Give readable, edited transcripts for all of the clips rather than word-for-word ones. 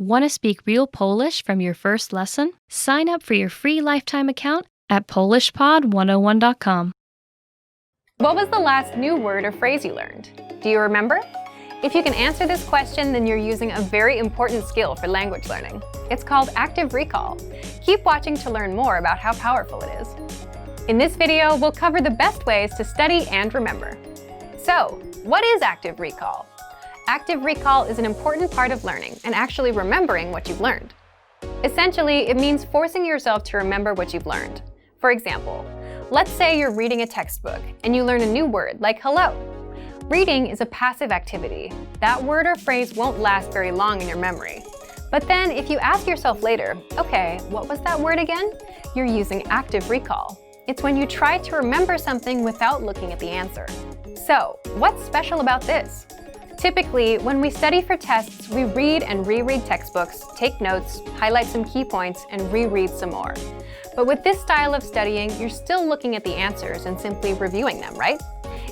Want to speak real Polish from your first lesson? Sign up for your free lifetime account at PolishPod101.com. What was the last new word or phrase you learned? Do you remember? If you can answer this question, then you're using a very important skill for language learning. It's called active recall. Keep watching to learn more about how powerful it is. In this video, we'll cover the best ways to study and remember. So, what is active recall? Active recall is an important part of learning and actually remembering what you've learned. Essentially, it means forcing yourself to remember what you've learned. For example, let's say you're reading a textbook and you learn a new word like hello. Reading is a passive activity. That word or phrase won't last very long in your memory. But then if you ask yourself later, okay, what was that word again? You're using active recall. It's when you try to remember something without looking at the answer. So, what's special about this? Typically, when we study for tests, we read and reread textbooks, take notes, highlight some key points, and reread some more. But with this style of studying, you're still looking at the answers and simply reviewing them, right?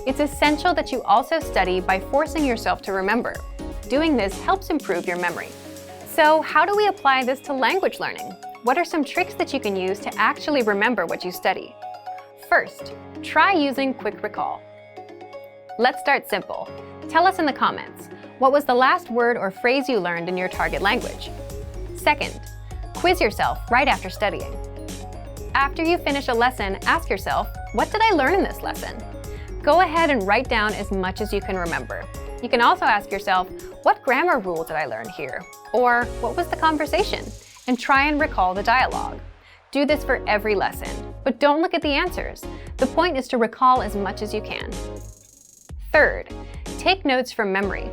It's essential that you also study by forcing yourself to remember. Doing this helps improve your memory. So, how do we apply this to language learning? What are some tricks that you can use to actually remember what you study? First, try using quick recall. Let's start simple. Tell us in the comments, what was the last word or phrase you learned in your target language? Second, quiz yourself right after studying. After you finish a lesson, ask yourself, what did I learn in this lesson? Go ahead and write down as much as you can remember. You can also ask yourself, what grammar rule did I learn here? Or what was the conversation? And try and recall the dialogue. Do this for every lesson, but don't look at the answers. The point is to recall as much as you can. Third, take notes from memory.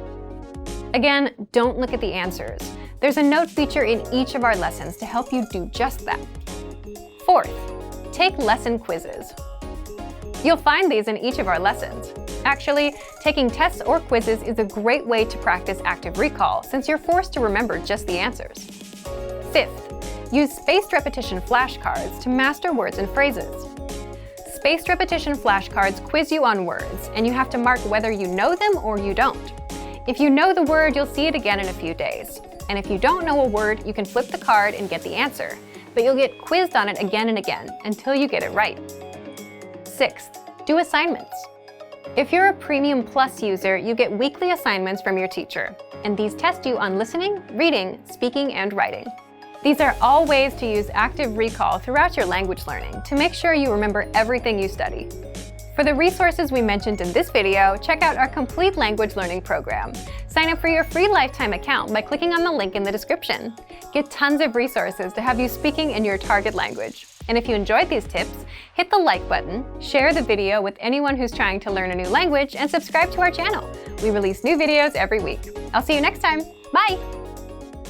Again, don't look at the answers. There's a note feature in each of our lessons to help you do just that. Fourth, take lesson quizzes. You'll find these in each of our lessons. Actually, taking tests or quizzes is a great way to practice active recall since you're forced to remember just the answers. Fifth, use spaced repetition flashcards to master words and phrases. Spaced repetition flashcards quiz you on words, and you have to mark whether you know them or you don't. If you know the word, you'll see it again in a few days. And if you don't know a word, you can flip the card and get the answer, but you'll get quizzed on it again and again until you get it right. Sixth, do assignments. If you're a Premium Plus user, you get weekly assignments from your teacher, and these test you on listening, reading, speaking, and writing. These are all ways to use active recall throughout your language learning to make sure you remember everything you study. For the resources we mentioned in this video, check out our complete language learning program. Sign up for your free lifetime account by clicking on the link in the description. Get tons of resources to have you speaking in your target language. And if you enjoyed these tips, hit the like button, share the video with anyone who's trying to learn a new language, and subscribe to our channel. We release new videos every week. I'll see you next time. Bye!